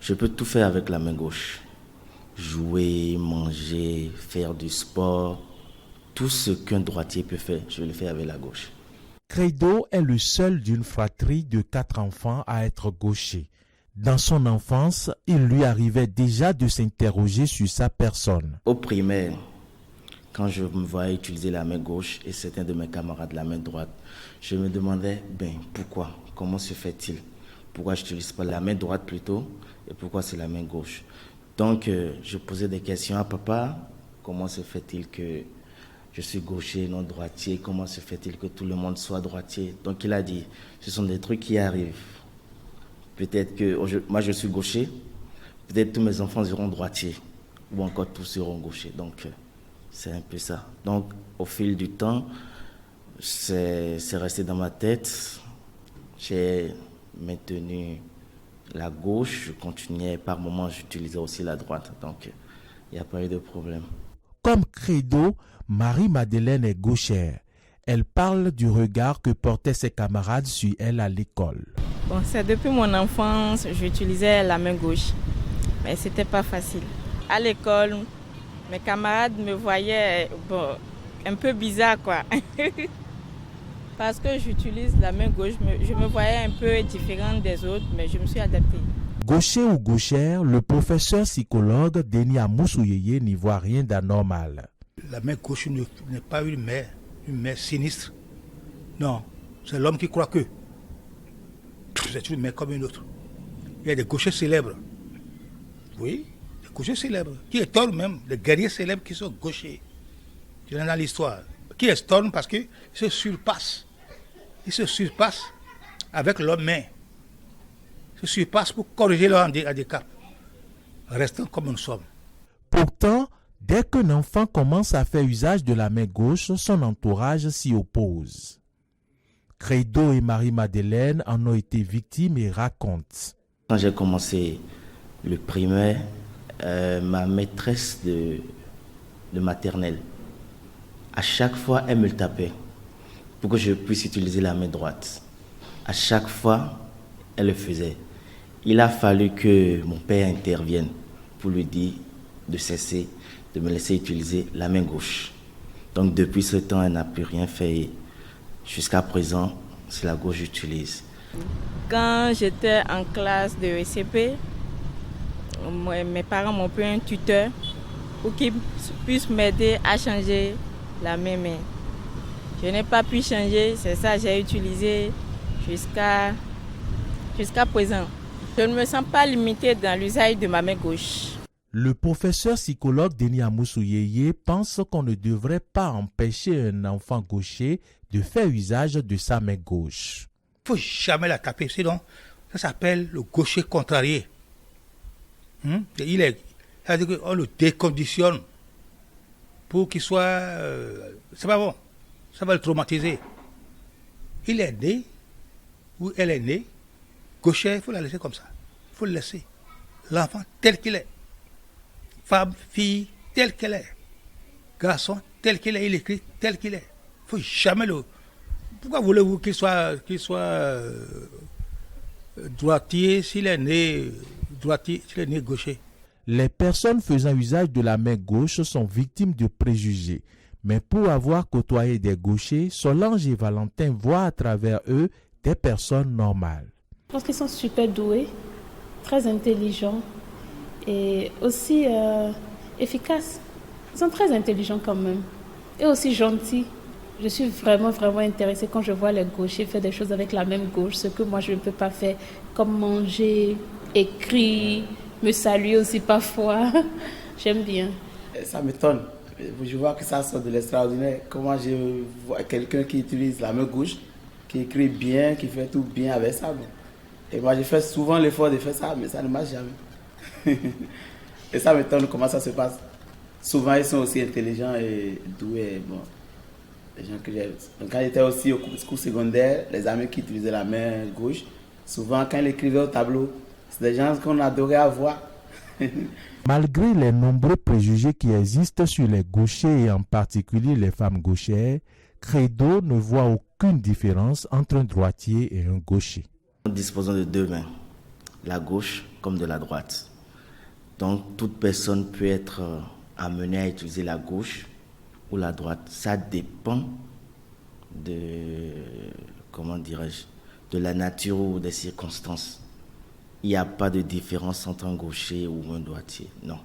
Je peux tout faire avec la main gauche. Jouer, manger, faire du sport. Tout ce qu'un droitier peut faire, je le fais avec la gauche. Credo est le seul d'une fratrie de 4 enfants à être gaucher. Dans son enfance, il lui arrivait déjà de s'interroger sur sa personne. Au primaire, quand je me voyais utiliser la main gauche et certains de mes camarades la main droite, je me demandais, pourquoi? Comment se fait-il? Pourquoi je n'utilise pas la main droite plutôt? Et pourquoi c'est la main gauche? Donc, je posais des questions à papa. Comment se fait-il que je suis gaucher, non droitier? Comment se fait-il que tout le monde soit droitier? Donc, il a dit, ce sont des trucs qui arrivent. Peut-être que moi, je suis gaucher. Peut-être tous mes enfants seront droitiers. Ou encore tous seront gauchers. Donc, c'est un peu ça. Donc, au fil du temps, c'est resté dans ma tête. J'ai maintenu la gauche, je continuais, par moments j'utilisais aussi la droite, donc il n'y a pas eu de problème. Comme Credo, Marie-Madeleine est gauchère. Elle parle du regard que portaient ses camarades sur elle à l'école. Bon, c'est depuis mon enfance, j'utilisais la main gauche, mais c'était pas facile. À l'école, mes camarades me voyaient un peu bizarre, quoi. Parce que j'utilise la main gauche, je me voyais un peu différente des autres, mais je me suis adaptée. Gaucher ou gauchère, le professeur psychologue Denis Amoussouyeye n'y voit rien d'anormal. La main gauche n'est pas une main sinistre. Non, c'est l'homme qui croit que c'est une main comme une autre. Il y a des gauchers célèbres. Oui, des gauchers célèbres. Qui étonnent même, des guerriers célèbres qui sont gauchers. Il y en a dans l'histoire. Qui étonnent parce qu'ils se surpassent. Ils se surpassent avec leurs mains. Ils se surpassent pour corriger leur handicap. Restant comme nous sommes. Pourtant, dès qu'un enfant commence à faire usage de la main gauche, son entourage s'y oppose. Credo et Marie-Madeleine en ont été victimes et racontent. Quand j'ai commencé le primaire, ma maîtresse de maternelle, à chaque fois, elle me le tapait pour que je puisse utiliser la main droite. À chaque fois, elle le faisait. Il a fallu que mon père intervienne pour lui dire de cesser de me laisser utiliser la main gauche. Donc depuis ce temps, elle n'a plus rien fait. Jusqu'à présent, c'est la gauche que j'utilise. Quand j'étais en classe de ECP, mes parents m'ont pris un tuteur pour qu'il puisse m'aider à changer la même main. Je n'ai pas pu changer, c'est ça que j'ai utilisé jusqu'à présent. Je ne me sens pas limitée dans l'usage de ma main gauche. Le professeur psychologue Denis Amoussouyeye pense qu'on ne devrait pas empêcher un enfant gaucher de faire usage de sa main gauche. Il ne faut jamais la taper, sinon ça s'appelle le gaucher contrarié. C'est-à-dire qu'on le déconditionne pour qu'il soit... c'est pas bon, ça va le traumatiser. Il est né, ou elle est née, gaucher, il faut la laisser comme ça. Il faut le laisser. L'enfant tel qu'il est. Femme, fille, tel qu'elle est. Garçon, tel qu'il est. Il écrit tel qu'il est. Il ne faut jamais le... Pourquoi voulez-vous qu'il soit droitier s'il est né droitier, s'il est né gaucher? Les personnes faisant usage de la main gauche sont victimes de préjugés. Mais pour avoir côtoyé des gauchers, Solange et Valentin voient à travers eux des personnes normales. Je pense qu'ils sont super doués, très intelligents et aussi efficaces. Ils sont très intelligents quand même et aussi gentils. Je suis vraiment intéressée quand je vois les gauchers faire des choses avec la même gauche, ce que moi je ne peux pas faire, comme manger, écrire, me saluer aussi parfois. J'aime bien. Ça m'étonne. Je vois que ça sort de l'extraordinaire. Comment je vois quelqu'un qui utilise la main gauche, qui écrit bien, qui fait tout bien avec ça. Et moi, je fais souvent l'effort de faire ça, mais ça ne marche jamais. Et ça m'étonne comment ça se passe. Souvent, ils sont aussi intelligents et doués. Bon, les gens que j'ai... Donc, quand j'étais aussi au cours secondaire, les amis qui utilisaient la main gauche, souvent, quand ils écrivaient au tableau, c'est des gens qu'on adorait avoir. Malgré les nombreux préjugés qui existent sur les gauchers et en particulier les femmes gauchères, Credo ne voit aucune différence entre un droitier et un gaucher. Nous disposons de deux mains. la gauche comme de la droite. Donc, toute personne peut être amenée à utiliser la gauche ou la droite. Ça dépend de, comment dirais-je, de la nature ou des circonstances. Il n'y a pas de différence entre un gaucher ou un droitier, non.